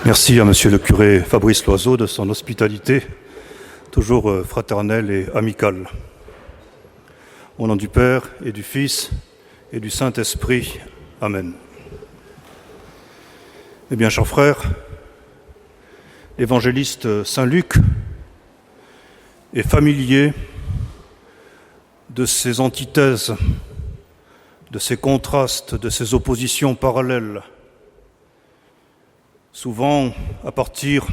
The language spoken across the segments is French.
Merci à Monsieur le curé Fabrice Loiseau de son hospitalité, toujours fraternelle et amicale. Au nom du Père et du Fils et du Saint-Esprit. Amen. Eh bien, chers frères, l'évangéliste Saint Luc est familier de ces antithèses, de ces contrastes, de ces oppositions parallèles, souvent à partir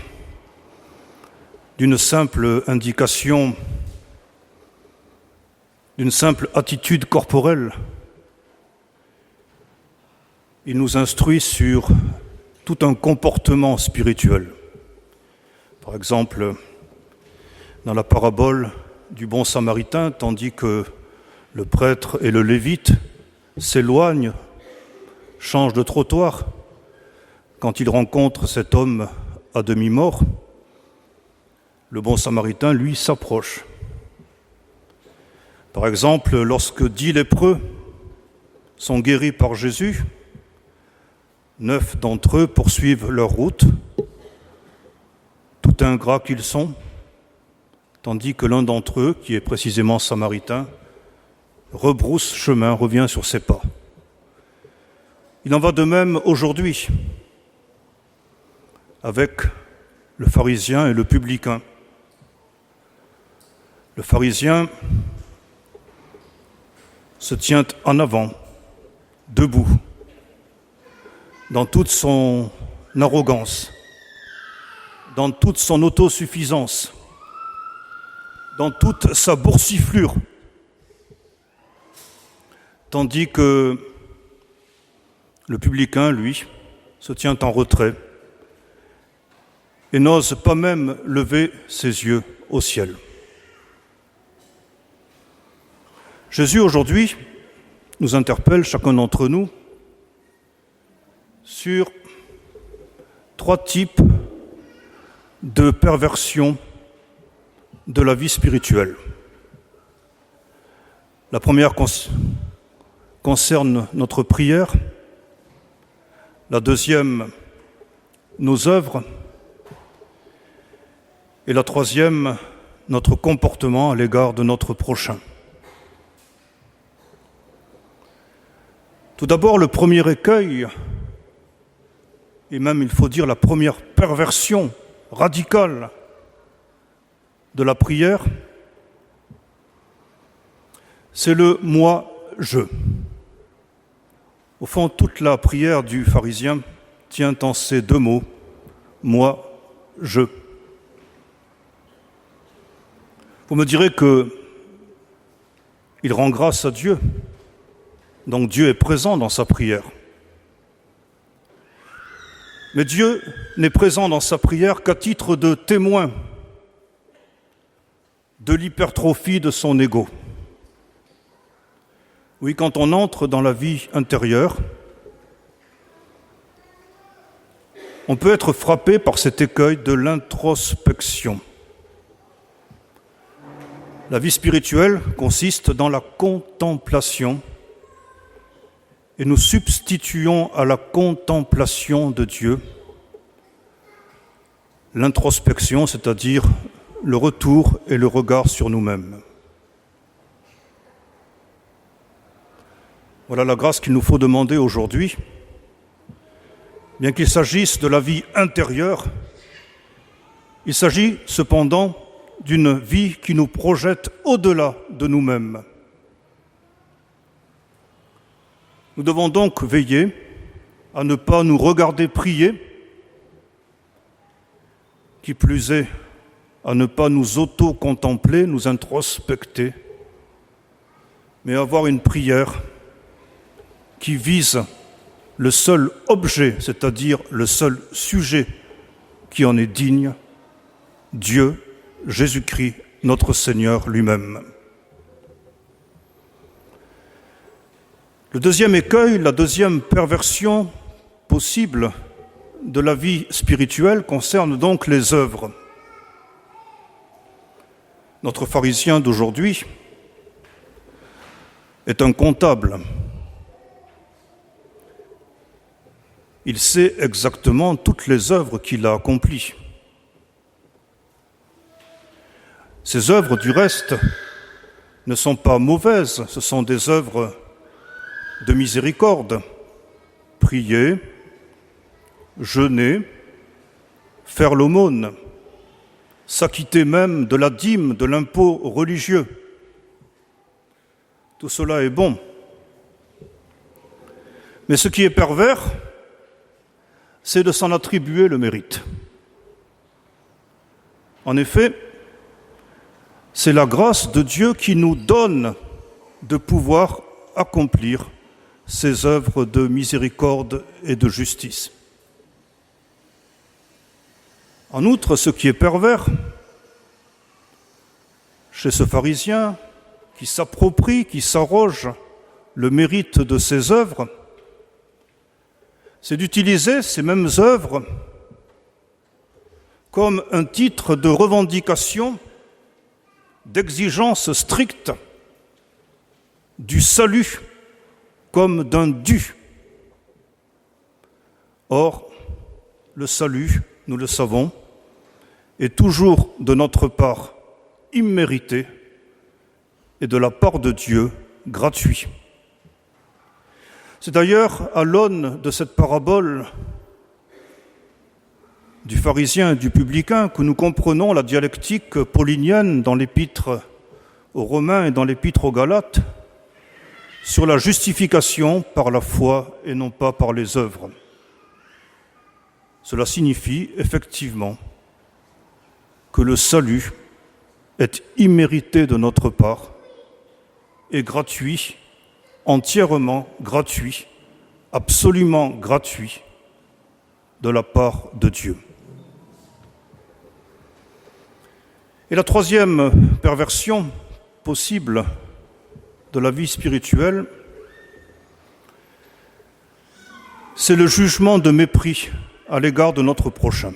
d'une simple indication, d'une simple attitude corporelle. Il nous instruit sur tout un comportement spirituel. Par exemple, dans la parabole du bon samaritain, tandis que le prêtre et le lévite s'éloignent, changent de trottoir, quand il rencontre cet homme à demi-mort, le bon samaritain, lui, s'approche. Par exemple, lorsque 10 lépreux sont guéris par Jésus, 9 d'entre eux poursuivent leur route, tout ingrats qu'ils sont, tandis que l'un d'entre eux, qui est précisément samaritain, rebrousse chemin, revient sur ses pas. Il en va de même aujourd'hui, avec le pharisien et le publicain. Le pharisien se tient en avant, debout, dans toute son arrogance, dans toute son autosuffisance, dans toute sa boursouflure, tandis que le publicain, lui, se tient en retrait et n'ose pas même lever ses yeux au ciel. Jésus, aujourd'hui, nous interpelle, chacun d'entre nous, sur 3 types de perversion de la vie spirituelle. La première concerne notre prière, la deuxième, nos œuvres, et la troisième, notre comportement à l'égard de notre prochain. Tout d'abord, le premier écueil, et même il faut dire la première perversion radicale de la prière, c'est le « moi-je ». Au fond, toute la prière du pharisien tient en ces 2 mots, « moi-je ». Vous me direz qu'il rend grâce à Dieu, donc Dieu est présent dans sa prière. Mais Dieu n'est présent dans sa prière qu'à titre de témoin de l'hypertrophie de son ego. Oui, quand on entre dans la vie intérieure, on peut être frappé par cet écueil de l'introspection. La vie spirituelle consiste dans la contemplation et nous substituons à la contemplation de Dieu l'introspection, c'est-à-dire le retour et le regard sur nous-mêmes. Voilà la grâce qu'il nous faut demander aujourd'hui. Bien qu'il s'agisse de la vie intérieure, il s'agit cependant d'une vie qui nous projette au-delà de nous-mêmes. Nous devons donc veiller à ne pas nous regarder prier, qui plus est, à ne pas nous auto-contempler, nous introspecter, mais avoir une prière qui vise le seul objet, c'est-à-dire le seul sujet qui en est digne, Dieu, Jésus-Christ, notre Seigneur lui-même. Le deuxième écueil, la deuxième perversion possible de la vie spirituelle concerne donc les œuvres. Notre pharisien d'aujourd'hui est un comptable. il sait exactement toutes les œuvres qu'il a accomplies. Ces œuvres, du reste, ne sont pas mauvaises, ce sont des œuvres de miséricorde. Prier, jeûner, faire l'aumône, s'acquitter même de la dîme, de l'impôt religieux. Tout cela est bon. Mais ce qui est pervers, c'est de s'en attribuer le mérite. En effet, c'est la grâce de Dieu qui nous donne de pouvoir accomplir ces œuvres de miséricorde et de justice. En outre, ce qui est pervers chez ce pharisien qui s'approprie, qui s'arroge le mérite de ses œuvres, c'est d'utiliser ces mêmes œuvres comme un titre de revendication, d'exigence stricte du salut comme d'un dû. Or, le salut, nous le savons, est toujours de notre part immérité et de la part de Dieu gratuit. C'est d'ailleurs à l'aune de cette parabole du pharisien et du publicain que nous comprenons la dialectique paulinienne dans l'épître aux Romains et dans l'épître aux Galates sur la justification par la foi et non pas par les œuvres. Cela signifie effectivement que le salut est immérité de notre part et gratuit, entièrement gratuit, absolument gratuit de la part de Dieu. Et la troisième perversion possible de la vie spirituelle, c'est le jugement de mépris à l'égard de notre prochain.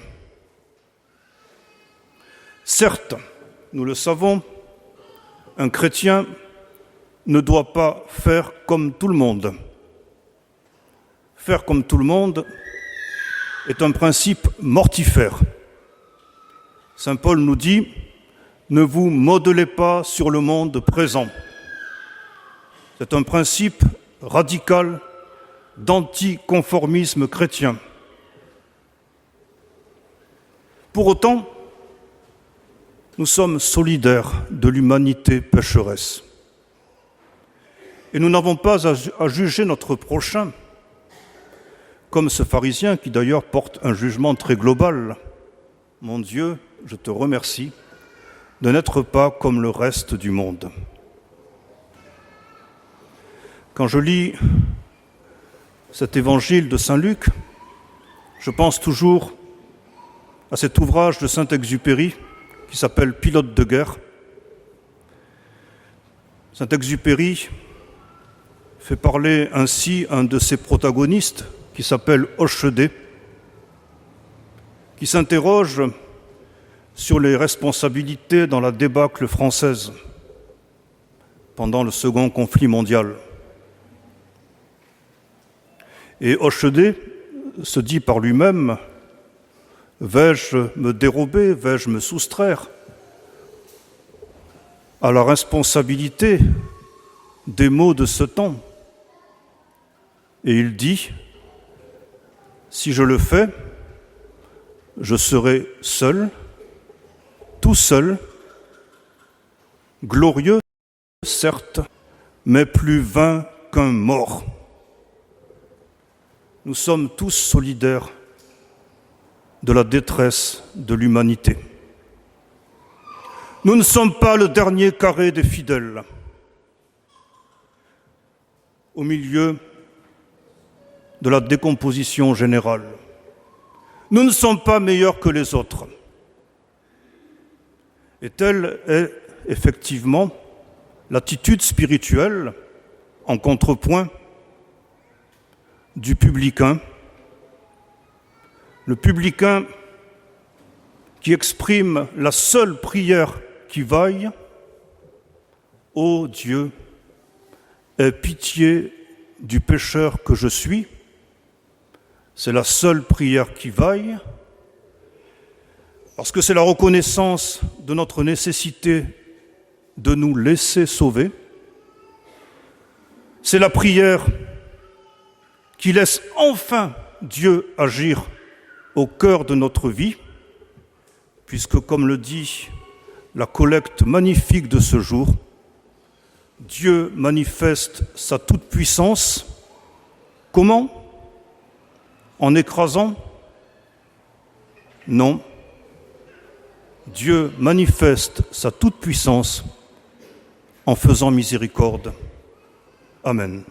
Certes, nous le savons, un chrétien ne doit pas faire comme tout le monde. Faire comme tout le monde est un principe mortifère. Saint Paul nous dit « Ne vous modelez pas sur le monde présent ». C'est un principe radical d'anticonformisme chrétien. Pour autant, nous sommes solidaires de l'humanité pécheresse. Et nous n'avons pas à juger notre prochain, comme ce pharisien qui d'ailleurs porte un jugement très global. Mon Dieu, je te remercie de n'être pas comme le reste du monde. Quand je lis cet évangile de Saint Luc, je pense toujours à cet ouvrage de Saint-Exupéry qui s'appelle « Pilote de guerre ». Saint-Exupéry fait parler ainsi un de ses protagonistes qui s'appelle Hochedé, qui s'interroge sur les responsabilités dans la débâcle française pendant le second conflit mondial. Et Hochedé se dit par lui-même « Vais-je me dérober, vais-je me soustraire à la responsabilité des maux de ce temps ?» Et il dit « Si je le fais, je serai seul, tout seul, glorieux, certes, mais plus vain qu'un mort. » Nous sommes tous solidaires de la détresse de l'humanité. Nous ne sommes pas le dernier carré des fidèles. Au milieu de la décomposition générale. Nous ne sommes pas meilleurs que les autres. Et telle est effectivement l'attitude spirituelle, en contrepoint, du publicain. Le publicain qui exprime la seule prière qui vaille, « Ô Dieu, aie pitié du pécheur que je suis, C'est la seule prière qui vaille, parce que c'est la reconnaissance de notre nécessité de nous laisser sauver. C'est la prière qui laisse enfin Dieu agir au cœur de notre vie, puisque, comme le dit la collecte magnifique de ce jour, Dieu manifeste sa toute-puissance. Comment ? En écrasant ? Non. Dieu manifeste sa toute-puissance en faisant miséricorde. Amen.